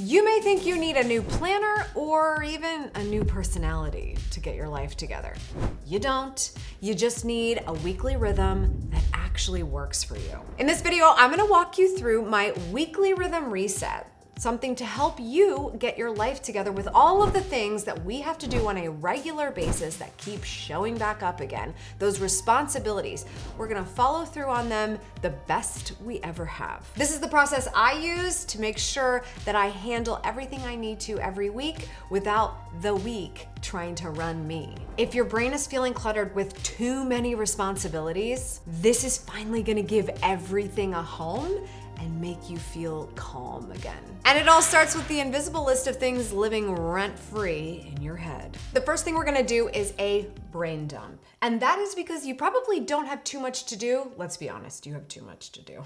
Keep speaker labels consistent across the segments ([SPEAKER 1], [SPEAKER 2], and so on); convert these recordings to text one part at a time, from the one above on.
[SPEAKER 1] You may think you need a new planner or even a new personality to get your life together. You don't. You just need a weekly rhythm that actually works for you. In this video, I'm gonna walk you through my weekly rhythm reset, something to help you get your life together with all of the things that we have to do on a regular basis that keep showing back up again, those responsibilities. We're gonna follow through on them the best we ever have. This is the process I use to make sure that I handle everything I need to every week without the week trying to run me. If your brain is feeling cluttered with too many responsibilities, this is finally gonna give everything a home and make you feel calm again. And it all starts with the invisible list of things living rent-free in your head. The first thing we're gonna do is a brain dump. And that is because you probably don't have too much to do. Let's be honest, you have too much to do.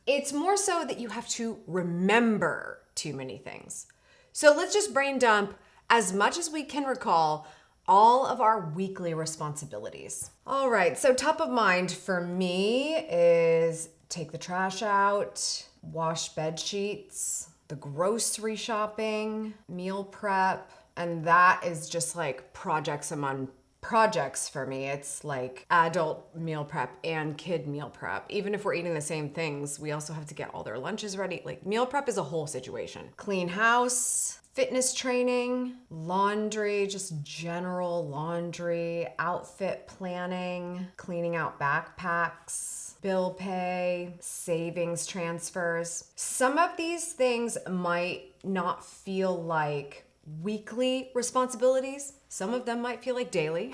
[SPEAKER 1] It's more so that you have to remember too many things. So let's just brain dump as much as we can recall all of our weekly responsibilities. All right, so top of mind for me is take the trash out, wash bed sheets, the grocery shopping, meal prep, and that is just like projects among projects for me. It's like adult meal prep and kid meal prep. Even if we're eating the same things, we also have to get all their lunches ready. Like meal prep is a whole situation. Clean house, fitness training, laundry, just general laundry, outfit planning, cleaning out backpacks, bill pay, savings transfers. Some of these things might not feel like weekly responsibilities. Some of them might feel like daily.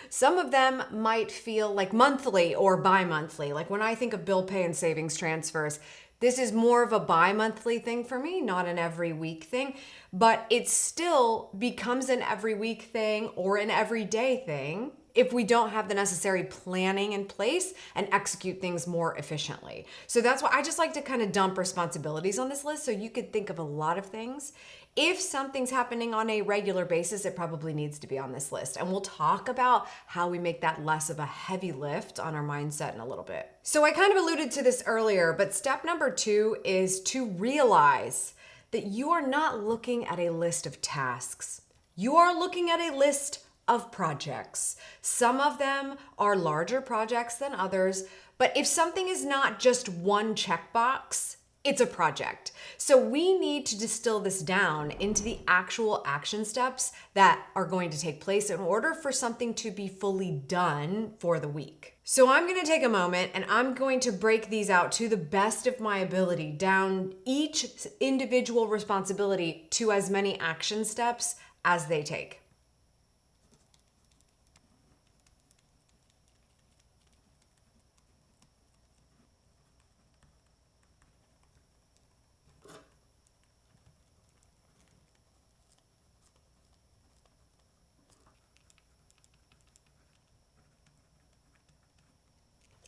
[SPEAKER 1] Some of them might feel like monthly or bi-monthly. Like when I think of bill pay and savings transfers, this is more of a bi-monthly thing for me, not an every week thing, but it still becomes an every week thing or an everyday thing if we don't have the necessary planning in place and execute things more efficiently. So that's why I just like to kind of dump responsibilities on this list so you could think of a lot of things. If something's happening on a regular basis, it probably needs to be on this list. And we'll talk about how we make that less of a heavy lift on our mindset in a little bit. So I kind of alluded to this earlier, but step number 2 is to realize that you are not looking at a list of tasks. You are looking at a list of projects. Some of them are larger projects than others, but if something is not just one checkbox, it's a project. So we need to distill this down into the actual action steps that are going to take place in order for something to be fully done for the week. So I'm going to take a moment and I'm going to break these out to the best of my ability, down each individual responsibility to as many action steps as they take.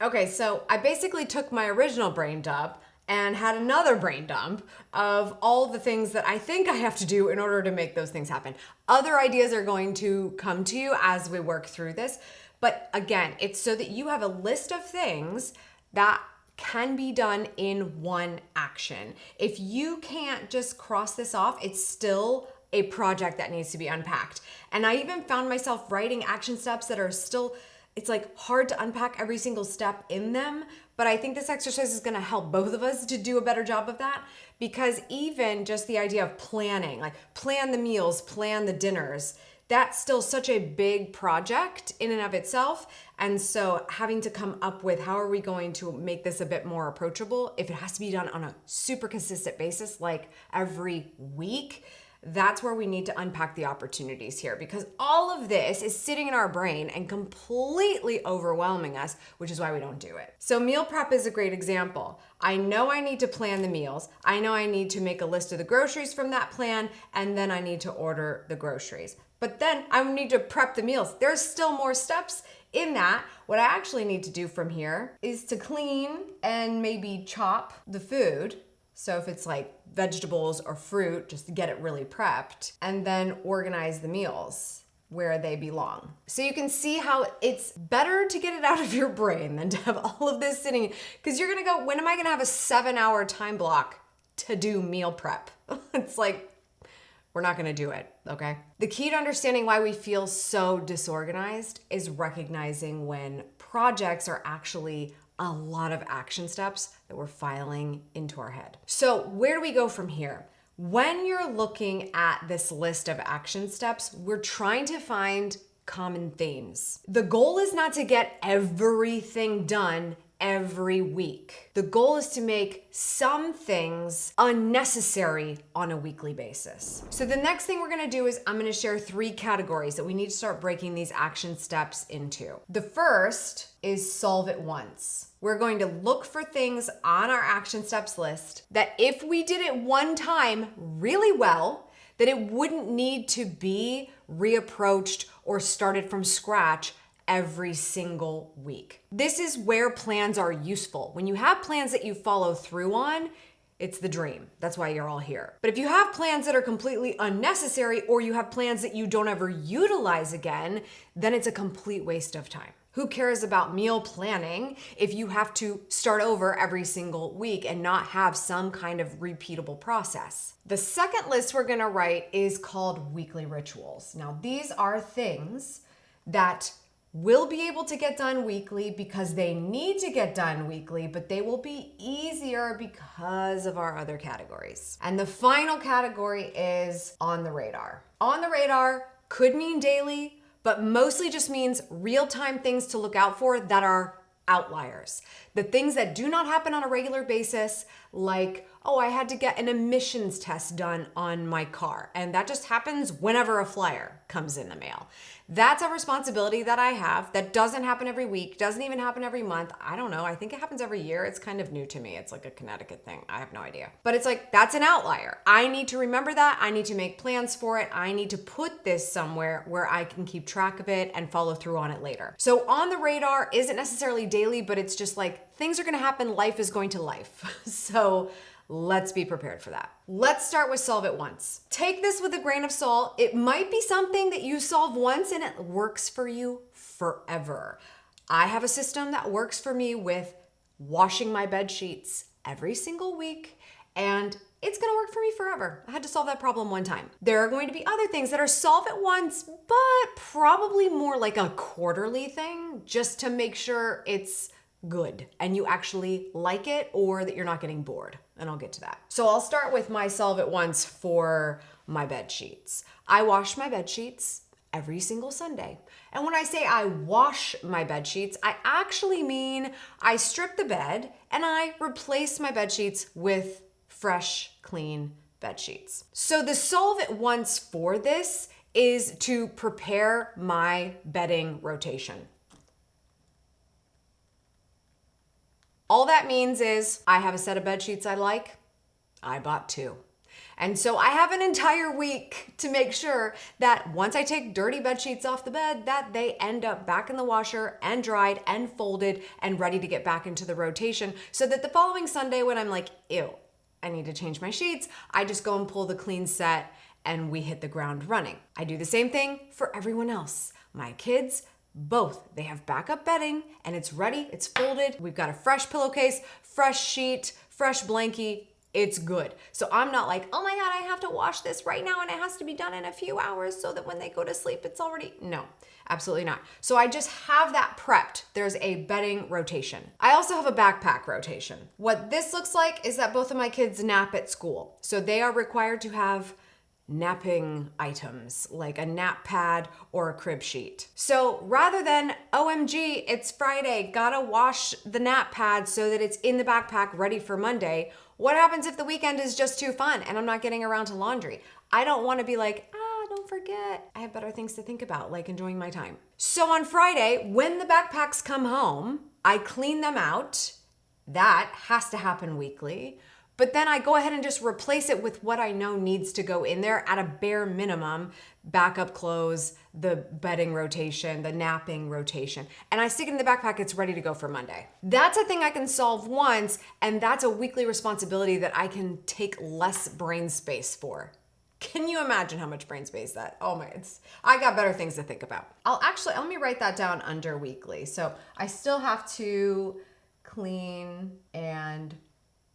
[SPEAKER 1] Okay, so I basically took my original brain dump and had another brain dump of all the things that I think I have to do in order to make those things happen. Other ideas are going to come to you as we work through this. But again, it's so that you have a list of things that can be done in one action. If you can't just cross this off, it's still a project that needs to be unpacked. And I even found myself writing action steps that are still, it's like hard to unpack every single step in them, but I think this exercise is gonna help both of us to do a better job of that, because even just the idea of planning, like plan the meals, plan the dinners, that's still such a big project in and of itself. And so having to come up with how are we going to make this a bit more approachable, if it has to be done on a super consistent basis, like every week, that's where we need to unpack the opportunities here, because all of this is sitting in our brain and completely overwhelming us, which is why we don't do it. So meal prep is a great example. I know I need to plan the meals. I know I need to make a list of the groceries from that plan, and then I need to order the groceries. But then I need to prep the meals. There's still more steps in that. What I actually need to do from here is to clean and maybe chop the food. So if it's like vegetables or fruit, just to get it really prepped, and then organize the meals where they belong. So you can see how it's better to get it out of your brain than to have all of this sitting, because you're gonna go, when am I gonna have a 7-hour time block to do meal prep? It's like, we're not gonna do it, okay? The key to understanding why we feel so disorganized is recognizing when projects are actually a lot of action steps that we're filing into our head. So where do we go from here? When you're looking at this list of action steps, we're trying to find common themes. The goal is not to get everything done every week. The goal is to make some things unnecessary on a weekly basis. So the next thing we're gonna do is I'm gonna share 3 categories that we need to start breaking these action steps into. The first is solve it once. We're going to look for things on our action steps list that if we did it one time really well, that it wouldn't need to be reapproached or started from scratch every single week. This is where plans are useful. When you have plans that you follow through on, it's the dream. That's why you're all here. But if you have plans that are completely unnecessary or you have plans that you don't ever utilize again, then it's a complete waste of time. Who cares about meal planning if you have to start over every single week and not have some kind of repeatable process? The second list we're gonna write is called weekly rituals. Now, these are things that will be able to get done weekly because they need to get done weekly, but they will be easier because of our other categories. And the final category is on the radar. On the radar could mean daily, but mostly just means real-time things to look out for that are outliers. The things that do not happen on a regular basis, like, oh, I had to get an emissions test done on my car, and that just happens whenever a flyer comes in the mail. That's a responsibility that I have that doesn't happen every week, doesn't even happen every month. I don't know. I think it happens every year. It's kind of new to me. It's like a Connecticut thing. I have no idea. But it's like, that's an outlier. I need to remember that. I need to make plans for it. I need to put this somewhere where I can keep track of it and follow through on it later. So on the radar isn't necessarily daily, but it's just like things are going to happen. Life is going to life. So let's be prepared for that. Let's start with solve it once. Take this with a grain of salt. It might be something that you solve once and it works for you forever. I have a system that works for me with washing my bed sheets every single week, and it's gonna work for me forever. I had to solve that problem one time. There are going to be other things that are solve it once, but probably more like a quarterly thing, just to make sure it's good and you actually like it or that you're not getting bored. And I'll get to that. So I'll start with my solve it once for my bed sheets. I wash my bed sheets every single Sunday. And when I say I wash my bed sheets, I actually mean I strip the bed and I replace my bed sheets with fresh, clean bed sheets. So the solve it once for this is to prepare my bedding rotation. All that means is I have a set of bed sheets I like. I bought 2. And so I have an entire week to make sure that once I take dirty bed sheets off the bed, that they end up back in the washer and dried and folded and ready to get back into the rotation, so that the following Sunday when I'm like, ew, I need to change my sheets, I just go and pull the clean set and we hit the ground running. I do the same thing for everyone else. My kids, both. They have backup bedding and it's ready, it's folded. We've got a fresh pillowcase, fresh sheet, fresh blankie. It's good. So I'm not like, oh my God, I have to wash this right now and it has to be done in a few hours so that when they go to sleep, it's already, no, absolutely not. So I just have that prepped. There's a bedding rotation. I also have a backpack rotation. What this looks like is that both of my kids nap at school. So they are required to have napping items like a nap pad or a crib sheet. So rather than, OMG, it's Friday, gotta wash the nap pad so that it's in the backpack ready for Monday, what happens if the weekend is just too fun and I'm not getting around to laundry? I don't wanna be like, don't forget. I have better things to think about, like enjoying my time. So on Friday, when the backpacks come home, I clean them out. That has to happen weekly. But then I go ahead and just replace it with what I know needs to go in there at a bare minimum: backup clothes, the bedding rotation, the napping rotation. And I stick it in the backpack, it's ready to go for Monday. That's a thing I can solve once, and that's a weekly responsibility that I can take less brain space for. Can you imagine how much brain space that? Oh my, I got better things to think about. Let me write that down under weekly. So I still have to clean and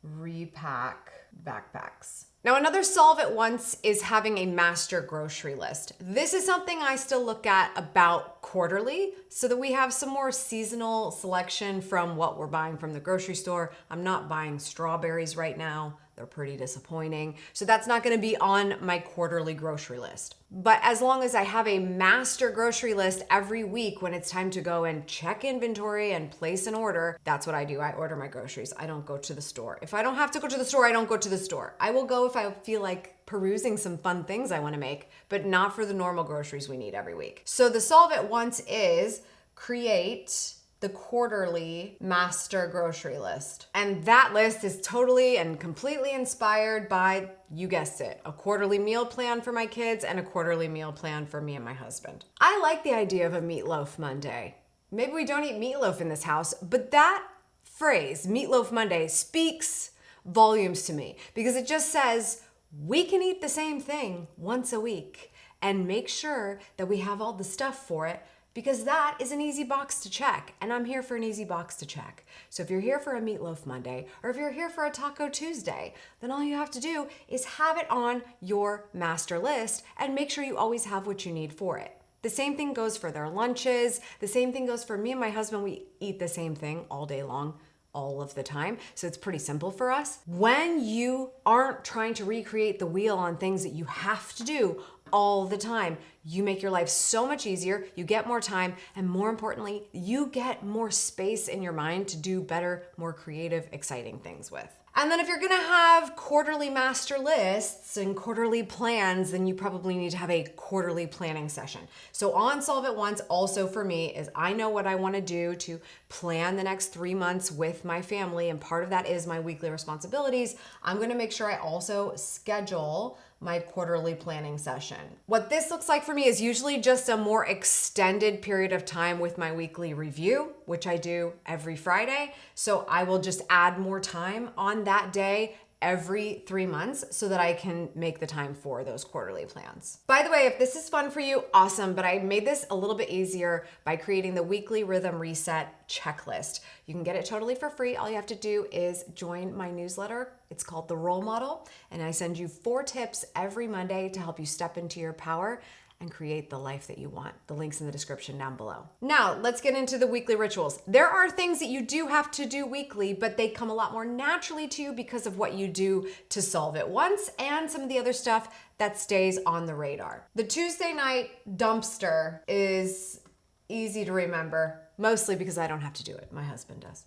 [SPEAKER 1] repack backpacks. Now, another solve at once is having a master grocery list. This is something I still look at about quarterly so that we have some more seasonal selection from what we're buying from the grocery store. I'm not buying strawberries right now. They're pretty disappointing. So that's not gonna be on my quarterly grocery list. But as long as I have a master grocery list every week when it's time to go and check inventory and place an order, that's what I do. I order my groceries. I don't go to the store. If I don't have to go to the store, I don't go to the store. I will go if I feel like perusing some fun things I wanna make, but not for the normal groceries we need every week. So the solve at once is create the quarterly master grocery list. And that list is totally and completely inspired by, you guessed it, a quarterly meal plan for my kids and a quarterly meal plan for me and my husband. I like the idea of a meatloaf Monday. Maybe we don't eat meatloaf in this house, but that phrase, Meatloaf Monday, speaks volumes to me because it just says we can eat the same thing once a week and make sure that we have all the stuff for it, because that is an easy box to check, and I'm here for an easy box to check. So if you're here for a Meatloaf Monday, or if you're here for a Taco Tuesday, then all you have to do is have it on your master list and make sure you always have what you need for it. The same thing goes for their lunches. The same thing goes for me and my husband. We eat the same thing all day long, all of the time. So it's pretty simple for us. When you aren't trying to recreate the wheel on things that you have to do all the time, you make your life so much easier, you get more time, and more importantly, you get more space in your mind to do better, more creative, exciting things with. And then if you're gonna have quarterly master lists and quarterly plans, then you probably need to have a quarterly planning session. So on Solve At Once, also for me, is I know what I wanna do to plan the next 3 months with my family, and part of that is my weekly responsibilities. I'm gonna make sure I also schedule my quarterly planning session. What this looks like for me is usually just a more extended period of time with my weekly review, which I do every Friday. So I will just add more time on that day every 3 months so that I can make the time for those quarterly plans. By the way, if this is fun for you, awesome, but I made this a little bit easier by creating the weekly rhythm reset checklist. You can get it totally for free. All you have to do is join my newsletter. It's called The Role Model, and I send you 4 tips every Monday to help you step into your power and create the life that you want. The link's in the description down below. Now, let's get into the weekly rituals. There are things that you do have to do weekly, but they come a lot more naturally to you because of what you do to Solve At Once and some of the other stuff that stays on the radar. The Tuesday night dumpster is easy to remember, mostly because I don't have to do it. My husband does.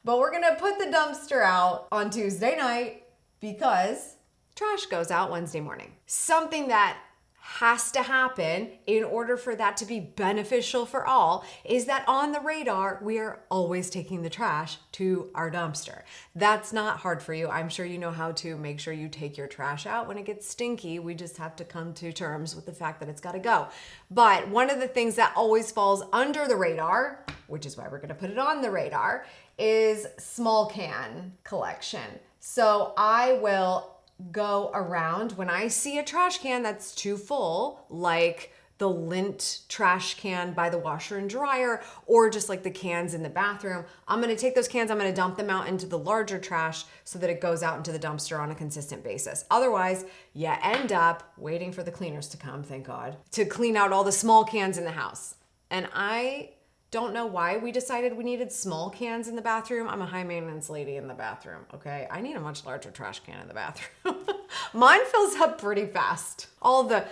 [SPEAKER 1] But we're gonna put the dumpster out on Tuesday night because trash goes out Wednesday morning. Something that has to happen in order for that to be beneficial for all is that on the radar, we are always taking the trash to our dumpster. That's not hard for you. I'm sure you know how to make sure you take your trash out when it gets stinky. We just have to come to terms with the fact that it's got to go. But one of the things that always falls under the radar, which is why we're going to put it on the radar, is small can collection. So I will go around when I see a trash can that's too full, like the lint trash can by the washer and dryer, or just like the cans in the bathroom. I'm gonna take those cans, I'm gonna dump them out into the larger trash so that it goes out into the dumpster on a consistent basis. Otherwise, you end up waiting for the cleaners to come, thank God, to clean out all the small cans in the house. And I don't know why we decided we needed small cans in the bathroom. I'm a high maintenance lady in the bathroom, okay? I need a much larger trash can in the bathroom. Mine fills up pretty fast. All the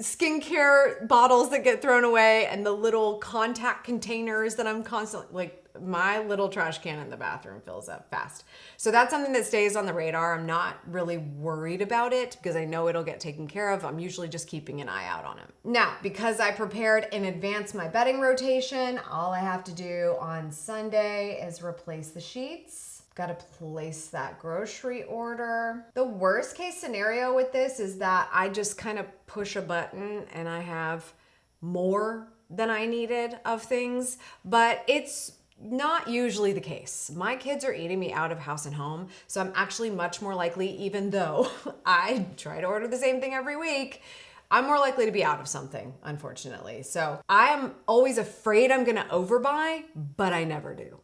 [SPEAKER 1] skincare bottles that get thrown away and the little contact containers that I'm constantly, like, my little trash can in the bathroom fills up fast. So that's something that stays on the radar. I'm not really worried about it because I know it'll get taken care of. I'm usually just keeping an eye out on it. Now, because I prepared in advance my bedding rotation, all I have to do on Sunday is replace the sheets. Got to place that grocery order. The worst case scenario with this is that I just kind of push a button and I have more than I needed of things, but it's not usually the case. My kids are eating me out of house and home, so I'm actually much more likely, even though I try to order the same thing every week, I'm more likely to be out of something, unfortunately. So I am always afraid I'm gonna overbuy, but I never do.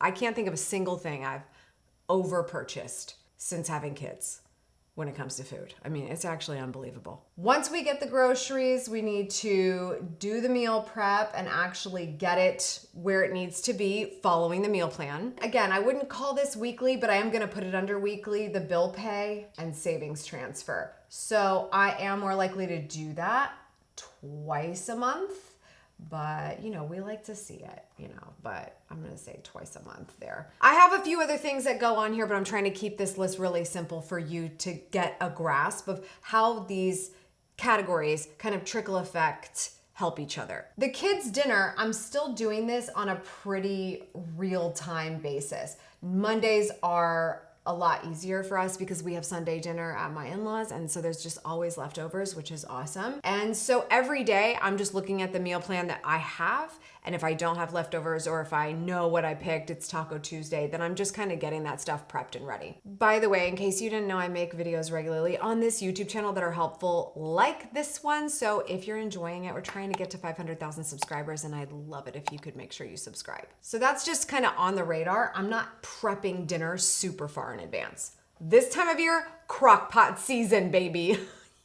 [SPEAKER 1] I can't think of a single thing I've over purchased since having kids. when it comes to food. I mean, it's actually unbelievable. Once we get the groceries, we need to do the meal prep and actually get it where it needs to be following the meal plan. Again, I wouldn't call this weekly, but I am gonna put it under weekly, the bill pay and savings transfer. So I am more likely to do that twice a month. But, we like to see it, but I'm going to say twice a month there. I have a few other things that go on here, but I'm trying to keep this list really simple for you to get a grasp of how these categories kind of trickle effect help each other. The kids' dinner, I'm still doing this on a pretty real-time basis. Mondays are a lot easier for us because we have Sunday dinner at my in-laws, and so there's just always leftovers, which is awesome. And so every day I'm just looking at the meal plan that I have, and if I don't have leftovers or if I know what I picked, it's Taco Tuesday, then I'm just kind of getting that stuff prepped and ready. By the way, in case you didn't know, I make videos regularly on this YouTube channel that are helpful like this one. So if you're enjoying it, we're trying to get to 500,000 subscribers, and I'd love it if you could make sure you subscribe. So that's just kind of on the radar. I'm not prepping dinner super far in advance. This time of year, crock pot season, baby.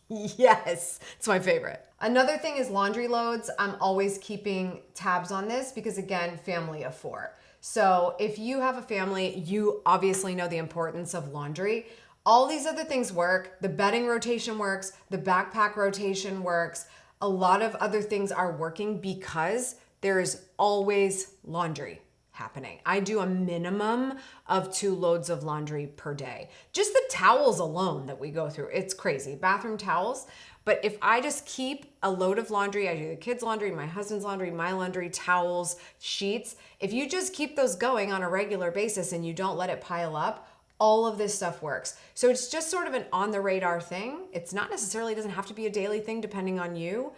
[SPEAKER 1] Yes, it's my favorite. Another thing is laundry loads. I'm always keeping tabs on this because, again, family of 4. So if you have a family, you obviously know the importance of laundry. All these other things work. The bedding rotation works. The backpack rotation works. A lot of other things are working because there is always laundry happening. I do a minimum of 2 loads of laundry per day. Just the towels alone that we go through, it's crazy. Bathroom towels. But if I just keep a load of laundry, I do the kids' laundry, my husband's laundry, my laundry, towels, sheets. If you just keep those going on a regular basis and you don't let it pile up, all of this stuff works. So it's just sort of an on the radar thing. It's not necessarily, doesn't have to be a daily thing depending on you.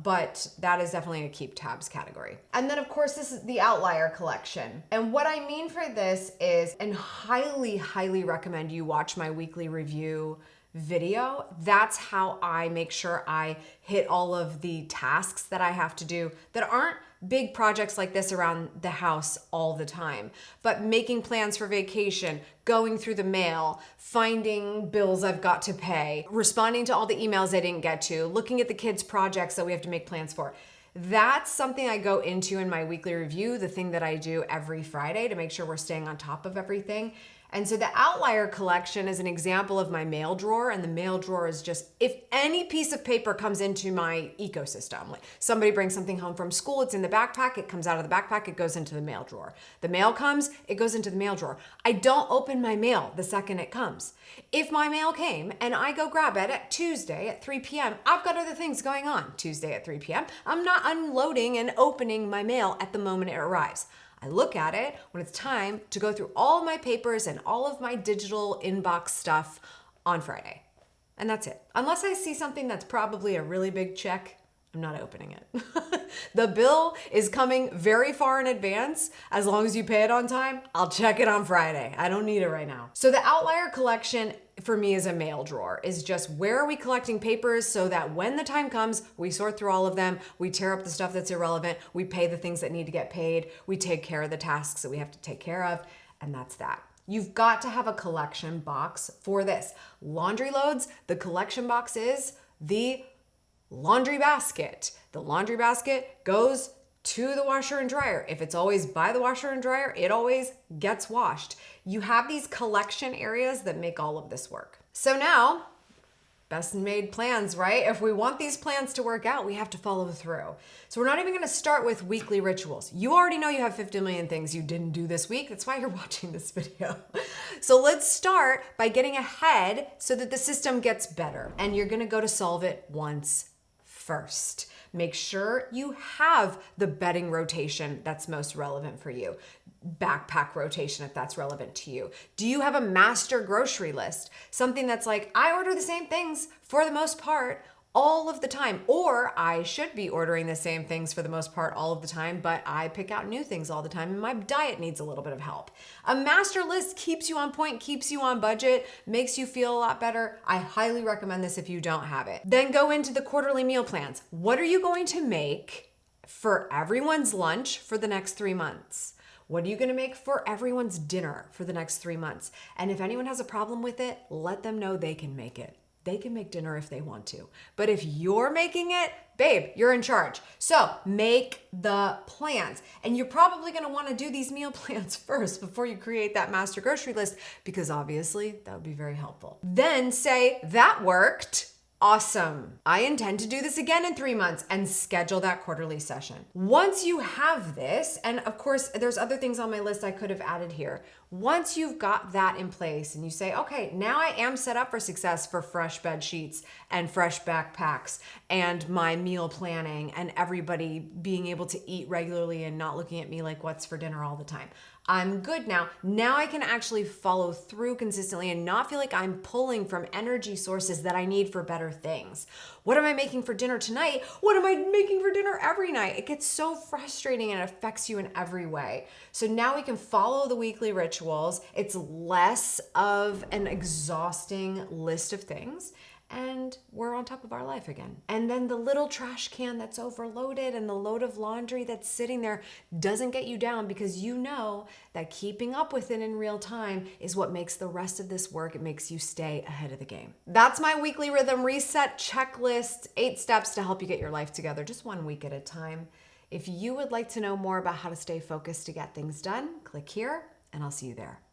[SPEAKER 1] But that is definitely a keep tabs category. And then of course, this is the outlier collection. And what I mean for this is, and highly, highly recommend you watch my weekly review video. That's how I make sure I hit all of the tasks that I have to do that aren't big projects like this around the house all the time, but making plans for vacation, going through the mail, finding bills I've got to pay, responding to all the emails I didn't get to, looking at the kids' projects that we have to make plans for. That's something I go into in my weekly review, the thing that I do every Friday to make sure we're staying on top of everything. And so the outlier collection is an example of my mail drawer, and the mail drawer is just, if any piece of paper comes into my ecosystem, like somebody brings something home from school, it's in the backpack, it comes out of the backpack, it goes into the mail drawer. The mail comes, it goes into the mail drawer. I don't open my mail the second it comes. If my mail came and I go grab it at Tuesday at 3 p.m., I've got other things going on Tuesday at 3 p.m. I'm not unloading and opening my mail at the moment it arrives. I look at it when it's time to go through all of my papers and all of my digital inbox stuff on Friday. And that's it. Unless I see something that's probably a really big check, I'm not opening it. The bill is coming very far in advance. As long as you pay it on time, I'll check it on Friday. I don't need it right now. So the outlier collection for me is a mail drawer, is just where are we collecting papers so that when the time comes, we sort through all of them, we tear up the stuff that's irrelevant, we pay the things that need to get paid, we take care of the tasks that we have to take care of, and that's that. You've got to have a collection box for this. Laundry loads, the collection box is the laundry basket. The laundry basket goes to the washer and dryer. If it's always by the washer and dryer, it always gets washed. You have these collection areas that make all of this work. So now, best made plans, right? If we want these plans to work out, we have to follow through. So we're not even gonna start with weekly rituals. You already know you have 50 million things you didn't do this week. That's why you're watching this video. So let's start by getting ahead so that the system gets better. And you're gonna go to solve it once first. Make sure you have the bedding rotation that's most relevant for you. Backpack rotation if that's relevant to you. Do you have a master grocery list? Something that's like, I order the same things for the most part all of the time, or I should be ordering the same things for the most part all of the time, but I pick out new things all the time and my diet needs a little bit of help. A master list keeps you on point, keeps you on budget, makes you feel a lot better. I highly recommend this if you don't have it. Then go into the quarterly meal plans. What are you going to make for everyone's lunch for the next 3 months? What are you gonna make for everyone's dinner for the next 3 months? And if anyone has a problem with it, let them know they can make it. They can make dinner if they want to. But if you're making it, babe, you're in charge. So make the plans. And you're probably gonna wanna do these meal plans first before you create that master grocery list, because obviously that would be very helpful. Then say, that worked. Awesome. I intend to do this again in 3 months, and schedule that quarterly session. Once you have this, and of course, there's other things on my list I could have added here. Once you've got that in place and you say, okay, now I am set up for success for fresh bed sheets and fresh backpacks and my meal planning and everybody being able to eat regularly and not looking at me like what's for dinner all the time. I'm good now. Now I can actually follow through consistently and not feel like I'm pulling from energy sources that I need for better things. What am I making for dinner tonight? What am I making for dinner every night? It gets so frustrating and it affects you in every way. So now we can follow the weekly rituals. It's less of an exhausting list of things, and we're on top of our life again. And then the little trash can that's overloaded and the load of laundry that's sitting there doesn't get you down, because you know that keeping up with it in real time is what makes the rest of this work. It makes you stay ahead of the game. That's my weekly rhythm reset checklist, 8 steps to help you get your life together, just 1 week at a time. If you would like to know more about how to stay focused to get things done, click here and I'll see you there.